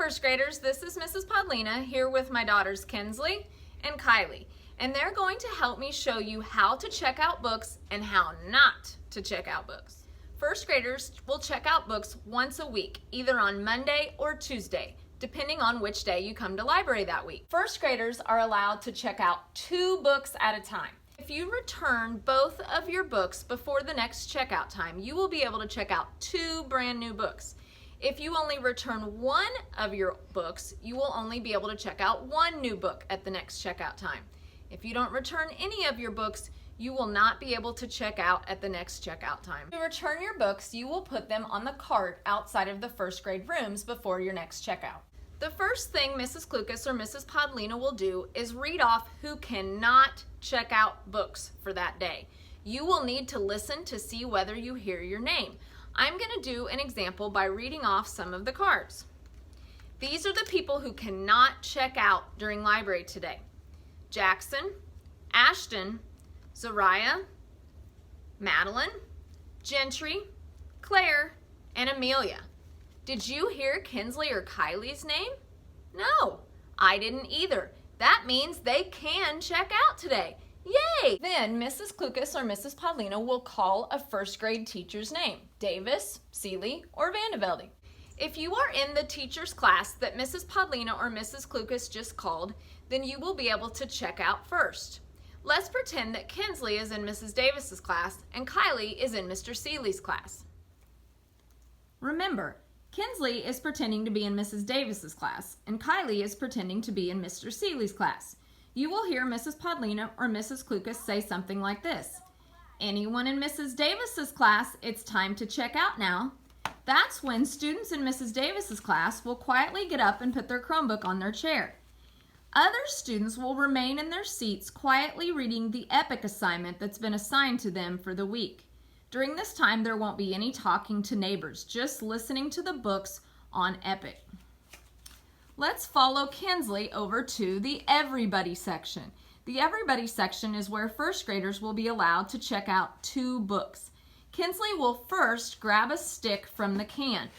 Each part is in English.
first graders, this is Mrs. Podlina here with my daughters Kinsley and Kylie, and they're going to help me show you how to check out books and how not to check out books. First graders will check out books once a week, either on Monday or Tuesday, depending on which day you come to library that week. First graders are allowed to check out 2 books at a time. If you return both of your books before the next checkout time, you will be able to check out 2 brand new books. If you only return 1 of your books, you will only be able to check out 1 new book at the next checkout time. If you don't return any of your books, you will not be able to check out at the next checkout time. To return your books, you will put them on the cart outside of the first grade rooms before your next checkout. The first thing Mrs. Klukas or Mrs. Podlina will do is read off who cannot check out books for that day. You will need to listen to see whether you hear your name. I'm going to do an example by reading off some of the cards. These are the people who cannot check out during library today: Jackson, Ashton, Zariah, Madeline, Gentry, Claire, and Amelia. Did you hear Kinsley or Kylie's name? No, I didn't either. That means they can check out today. Yay! Then Mrs. Klukas or Mrs. Podlina will call a first grade teacher's name: Davis, Seeley, or Vandevelde. If you are in the teacher's class that Mrs. Podlina or Mrs. Klukas just called, then you will be able to check out first. Let's pretend that Kinsley is in Mrs. Davis's class and Kylie is in Mr. Seeley's class. Remember, Kinsley is pretending to be in Mrs. Davis's class and Kylie is pretending to be in Mr. Seeley's class. You will hear Mrs. Podlina or Mrs. Klukas say something like this: "Anyone in Mrs. Davis's class, it's time to check out now." That's when students in Mrs. Davis's class will quietly get up and put their Chromebook on their chair. Other students will remain in their seats quietly reading the EPIC assignment that's been assigned to them for the week. During this time, there won't be any talking to neighbors, just listening to the books on EPIC. Let's follow Kinsley over to the Everybody section. The Everybody section is where first graders will be allowed to check out 2 books. Kinsley will first grab a stick from the can.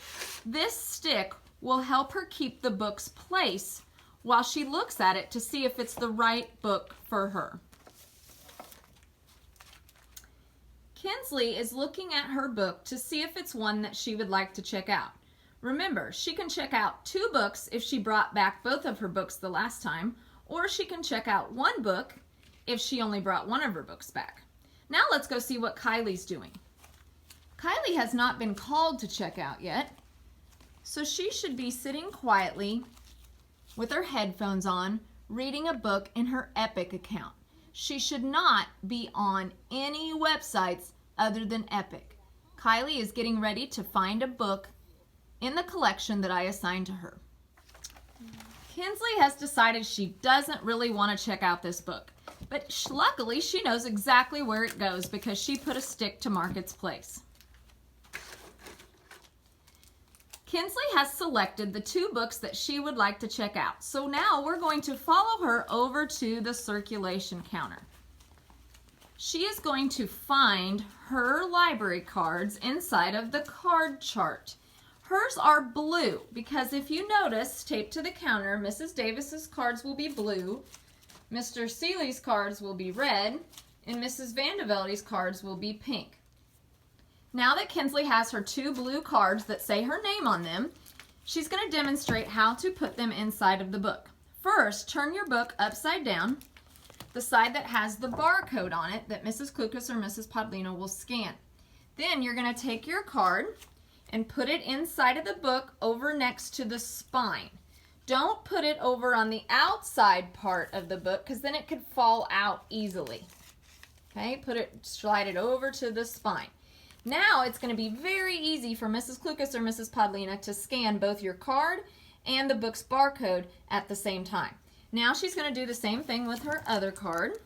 This stick will help her keep the book's place while she looks at it to see if it's the right book for her. Kinsley is looking at her book to see if it's one that she would like to check out. Remember, she can check out 2 books if she brought back both of her books the last time, or she can check out 1 book if she only brought 1 of her books back. Now let's go see what Kylie's doing. Kylie has not been called to check out yet, so she should be sitting quietly with her headphones on, reading a book in her EPIC account. She should not be on any websites other than EPIC. Kylie is getting ready to find a book in the collection that I assigned to her. Kinsley has decided she doesn't really want to check out this book, but luckily she knows exactly where it goes because she put a stick to mark its place. Kinsley has selected the 2 books that she would like to check out, so now we're going to follow her over to the circulation counter. She is going to find her library cards inside of the card chart. Hers are blue because if you notice, taped to the counter, Mrs. Davis's cards will be blue, Mr. Seeley's cards will be red, and Mrs. Vandevelde's cards will be pink. Now that Kinsley has her 2 blue cards that say her name on them, she's going to demonstrate how to put them inside of the book. First, turn your book upside down, the side that has the barcode on it that Mrs. Klukas or Mrs. Podlina will scan. Then you're going to take your card and put it inside of the book over next to the spine. Don't put it over on the outside part of the book because then it could fall out easily. Okay, slide it over to the spine. Now it's going to be very easy for Mrs. Klukas or Mrs. Podlina to scan both your card and the book's barcode at the same time. Now she's going to do the same thing with her other card.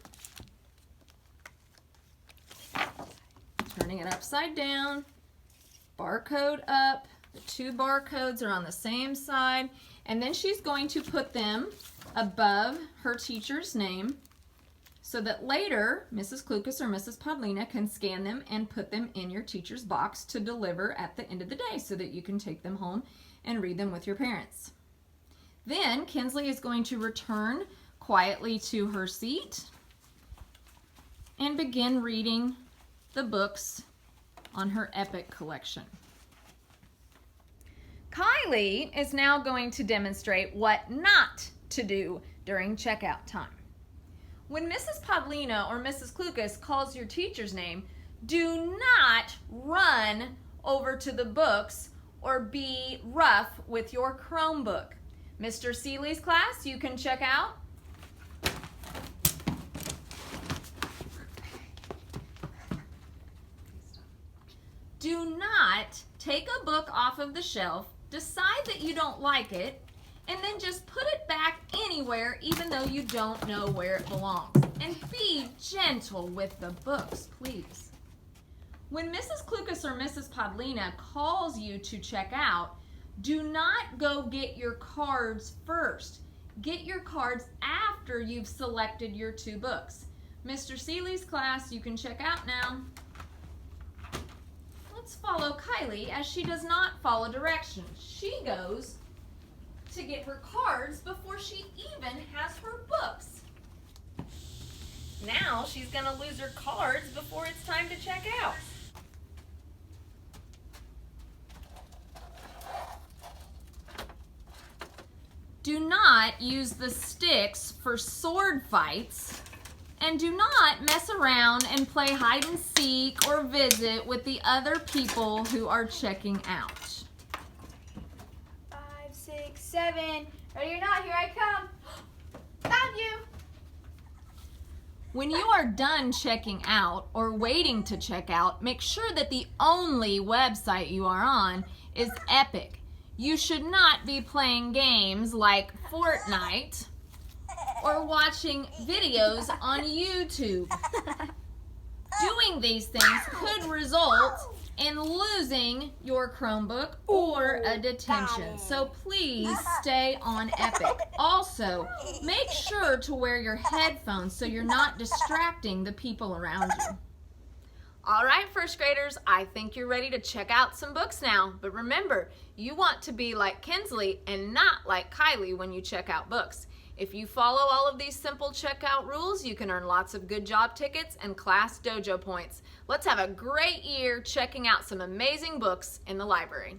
Turning it upside down, barcode up, the 2 barcodes are on the same side, and then she's going to put them above her teacher's name so that later Mrs. Klukas or Mrs. Podlina can scan them and put them in your teacher's box to deliver at the end of the day so that you can take them home and read them with your parents. Then Kinsley is going to return quietly to her seat and begin reading the books on her Epic collection. Kylie is now going to demonstrate what not to do during checkout time. When Mrs. Podlina or Mrs. Klukas calls your teacher's name, do not run over to the books or be rough with your Chromebook. Mr. Seeley's class, you can check out. Do not take a book off of the shelf, decide that you don't like it, and then just put it back anywhere even though you don't know where it belongs. And be gentle with the books, please. When Mrs. Klukas or Mrs. Podlina calls you to check out, do not go get your cards first. Get your cards after you've selected your 2 books. Mr. Seeley's class, you can check out now. Let's follow Kylie as she does not follow directions. She goes to get her cards before she even has her books. Now she's going to lose her cards before it's time to check out. Do not use the sticks for sword fights, and do not mess around and play hide and seek or visit with the other people who are checking out. 5, 6, 7. Ready or not, here I come. Found you. When you are done checking out or waiting to check out, make sure that the only website you are on is Epic. You should not be playing games like Fortnite or watching videos on YouTube. Doing these things could result in losing your Chromebook or a detention. So please stay on Epic. Also, make sure to wear your headphones so you're not distracting the people around you. All right, first graders, I think you're ready to check out some books now. But remember, you want to be like Kinsley and not like Kylie when you check out books. If you follow all of these simple checkout rules, you can earn lots of good job tickets and class dojo points. Let's have a great year checking out some amazing books in the library.